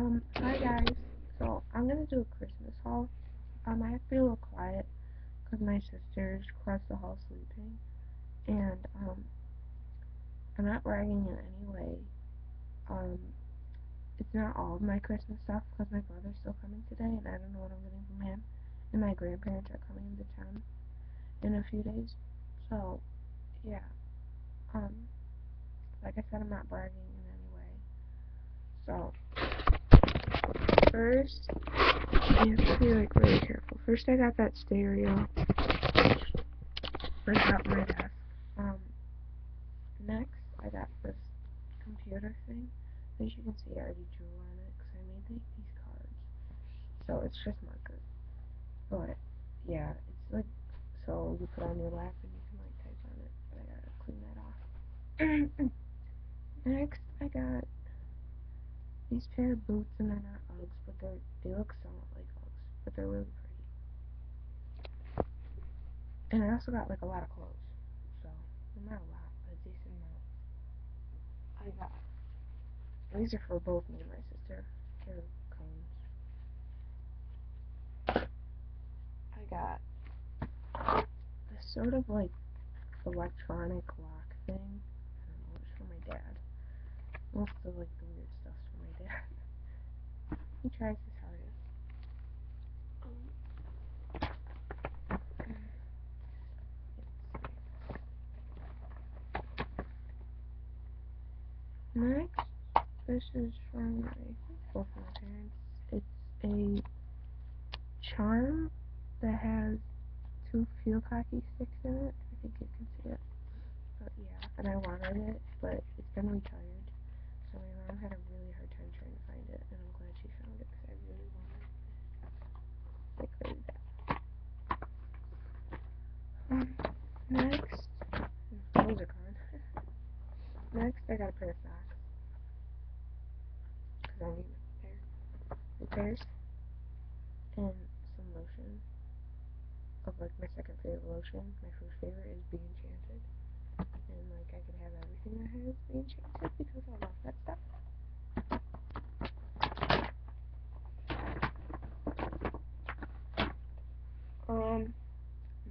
Hi guys. So I'm gonna do a Christmas haul. I have to be a little quiet because my sister's across the hall sleeping, and I'm not bragging in any way. Um, it's not all of my Christmas stuff because my brother's still coming today, and I don't know what I'm getting from him. And my grandparents are coming into town in a few days. So yeah. Um, like I said, I'm not bragging in any way. So first, you have to be like really careful. First, I got that stereo. Right out my desk. Um, Next, I got this computer thing. As you can see, I already drew on it because I made these cards. So it's just markers. But yeah, it's like so you put on your lap and you can like type on it. But I gotta clean that off. Next, I got these pair of boots, and they're not Uggs, but they look somewhat like Uggs, but they're really pretty. And I also got like a lot of clothes. So not a lot, but a decent amount. I got these are for both me and my sister. They're cones. I got this sort of like electronic lock thing. I don't know, it's for my dad. Most of like the weird stuff's for my dad. He tries his hardest. Next, this is from both my parents. It's a charm that has two field hockey sticks in it. I think you can see it. But yeah, and I wanted it, but it's been retired. So my mom had a really hard time trying to find it, and I'm glad she found it because I really wanted it. Like really bad. Next, those are gone. Next, I got a pair of socks because I need a pair. Two pairs and some lotion of like my second favorite lotion. My first favorite is Be Enchanted, and like I could have everything that has Be Enchanted because I love that stuff.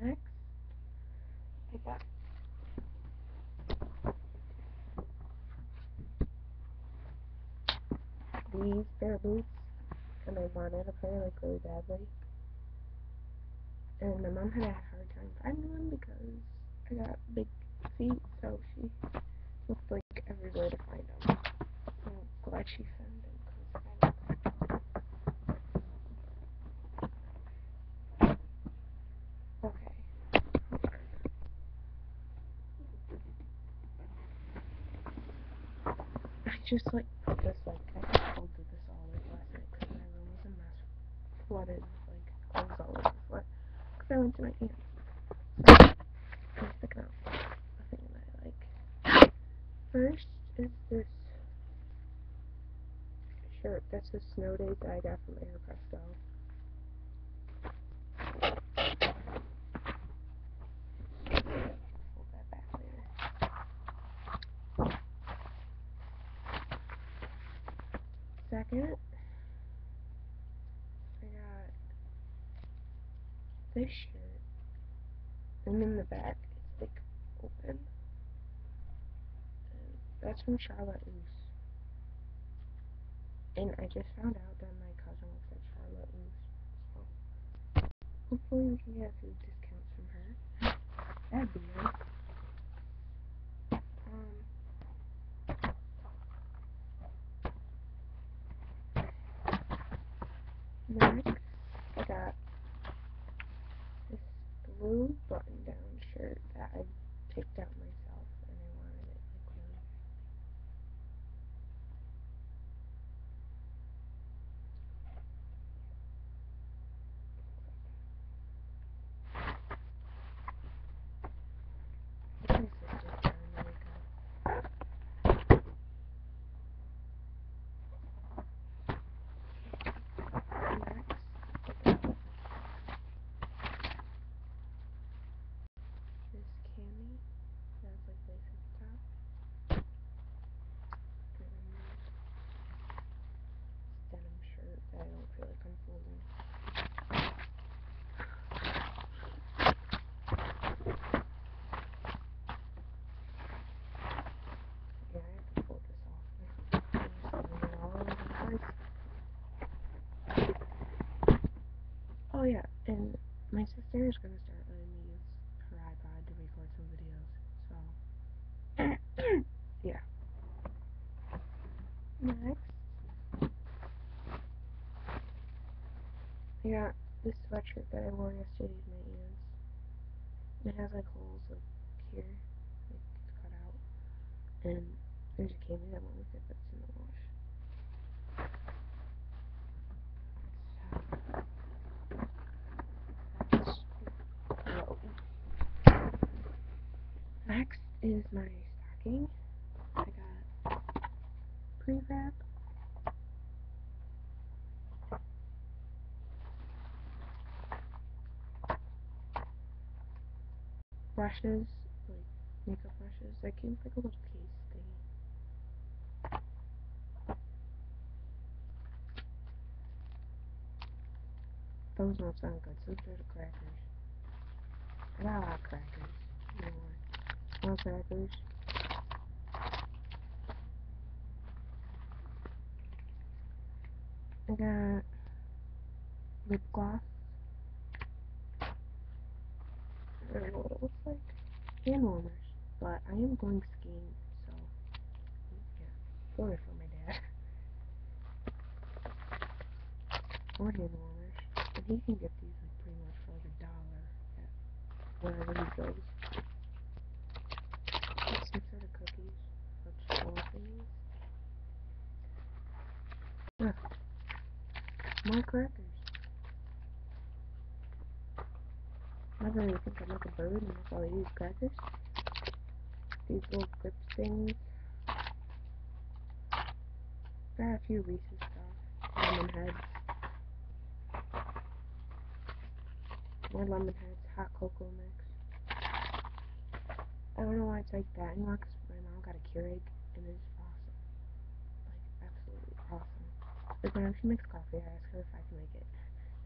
Next, I got these pair of boots, and I wanted a pair like really badly. And my mom had a hard time finding them because I got big feet, so she looked like everywhere to find them. I'm glad she found them because I don't. Okay. I just like put this like I folded this all like last night because my room was a mess, flooded with like clothes all over the floor because I went to my aunt's. So I'm sticking out the thing that I like. First is this shirt. That's a snow days that I got from Aeropresto. Fold that back later. Second, I got this shirt, and in the back it's like open, and that's from Charlotte Russe. And I just found out that my cousin works at Charlotte Russe, so hopefully we can get a few discounts from her. That'd be nice. Next, I got this blue button-down shirt that I picked out myself, and I wanted it like really badly. sister is gonna start letting me use her iPod to record some videos. So yeah. Next, I got this sweatshirt that I wore yesterday to my aunt's. It has like holes like here, like it's cut out, and there's a cami that went with it, but it's in the wash. So, next is my stocking. I got pre-wrap, brushes, like makeup brushes. That came with like a little case thingy. Those don't sound good, so they're the crackers. I got a lot of crackers. More crackers. I got lip gloss. I don't know what it looks like. And warmers. But I am going skiing, so yeah. Order for my dad. Or hand warmers. And he can get these like pretty much for like $1 at wherever he goes. Some sort of cookies. Such small things. Ugh. More crackers. Never really think I'm like a bird and that's all I use crackers. These little grip things. Got a few Reese's stuff. Lemon heads. More lemon heads. Hot cocoa mix. I don't know why it's like that anymore because my mom got a Keurig and it's awesome. Like, absolutely awesome. Like, whenever she makes coffee, I ask her if I can make it.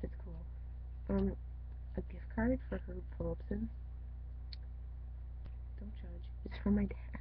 If it's cool. A gift card for Herb Phillipson. Don't judge. It's from my dad.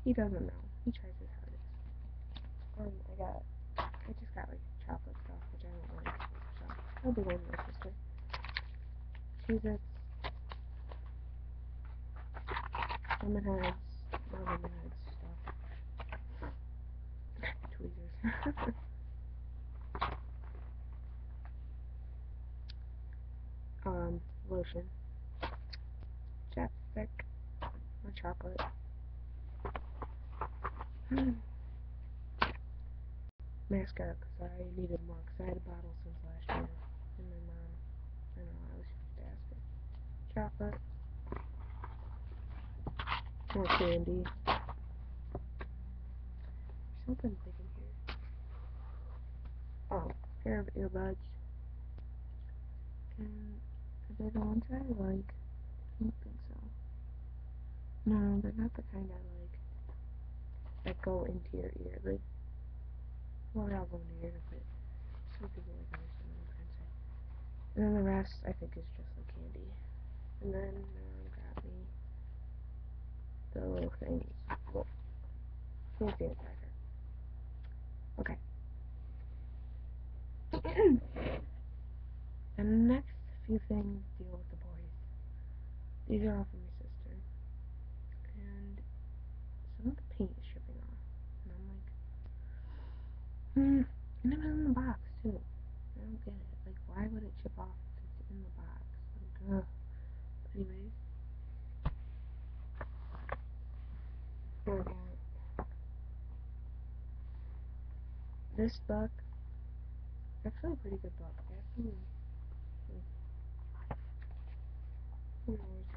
He doesn't know. He tries his hardest. I just got like chocolate stuff, which I don't like. So, I'll be going with my sister. Cheez-Its. Lemon heads. No lemon heads stuff. Tweezers. Lotion. Chapstick. More chocolate. Mascara, because I needed more, because I had a bottle since last year. And my mom, I don't know, I was supposed to ask her. Chocolate. More candy. There's something big in here. Oh, pair of earbuds. And are they the ones I like? I don't think so. No, they're not the kind I like. That go into your ear. Like, well, they all go into your ear, but some people like understand what I'm trying to say. And then the rest, I think, is just like candy. And then my mom got me the little things. Well, fancy and cracker. Okay. And the next few things deal with the boys. These are all from my sister. And some of the paint is shipping off. And I'm like, and it was in the box too. I don't get it. Like, why would it chip off if it's in the box? Like, ugh. Anyways. I got this book. Actually a pretty good book. It has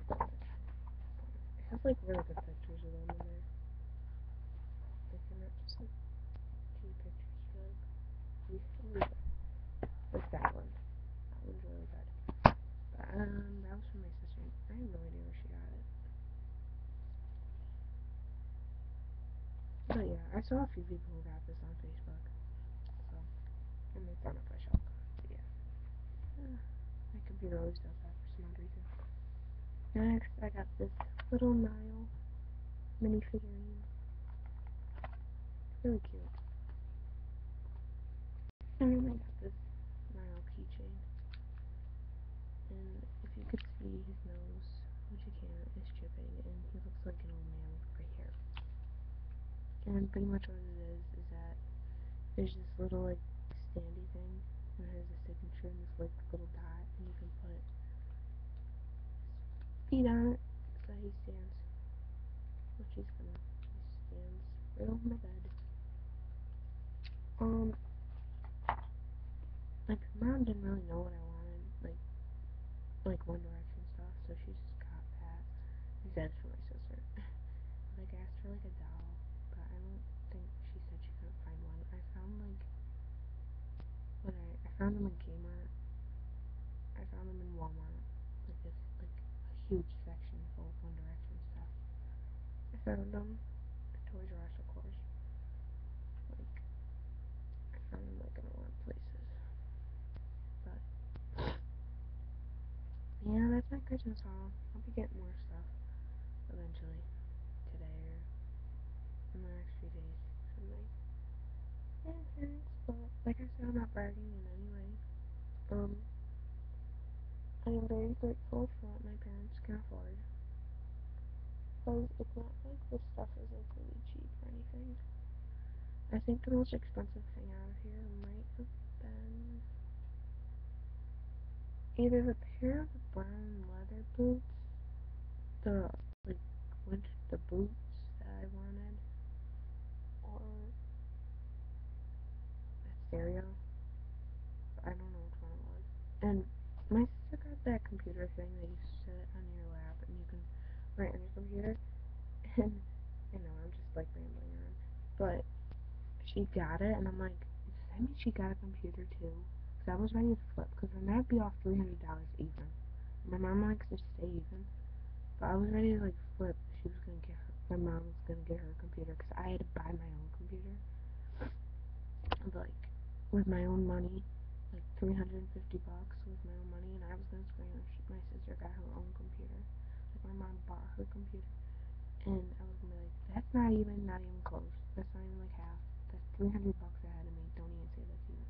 some, it has like really good pictures of them in there. Like, they're not just like cute pictures, really good. Like that one. That one's really good. But, that was from my sister. I have no idea where she got it. But yeah, I saw a few people who got this on Facebook. So, I made fun of myself. But yeah. My computer always does that for some odd reason. Next, I got this little Nile mini figurine. It's really cute. And then I got this Nile keychain. And if you could And pretty much what it is that there's this little like standy thing and it has a signature and this like little dot and you can put feet on it so he stands. Which he's gonna. He stands right over my bed. Like mom didn't really know what I wanted, like One Direction stuff, so she just got that. That's for my sister. Like I asked for like a doll, but I don't think she said she couldn't find one. I found like I found them in Kmart. I found them in Walmart. Like this like a huge section full of One Direction stuff. I found them at Toys R Us, of course. Like I found them like in a lot of places. But yeah, that's my Christmas haul. I'll be getting more stuff eventually today or in the next few days from my grandparents. But like I said, I'm not bragging in any way. I am very grateful for what my parents can afford. Because it's not like this stuff is like really cheap or anything. I think the most expensive thing out of here might have been either the pair of brown leather boots, the like the boots that I wanted, or a stereo. I don't know which one it was. And my sister got that computer thing that you sit on your lap and you can write on your computer. And I know I'm just like rambling on, but she got it, and I'm like, does that mean she got a computer too? Because I was ready to flip, because then that'd be off $300 even. My mom likes to stay even, but I was ready to like flip. She was gonna get her, my mom was gonna get her a computer, because I had to buy my own computer, like with my own money, like $350 with my own money, and I was gonna scream if my sister got her own computer. Like my mom bought her computer. And I was gonna be like, that's not even close. That's not even like half. That's $300 ahead of me. Don't even say that to you.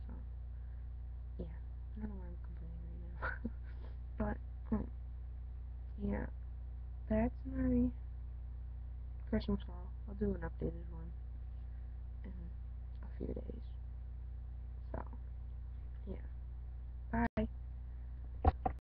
So, yeah. I don't know why I'm complaining right now. But, yeah. That's my Christmas haul. I'll do an updated one.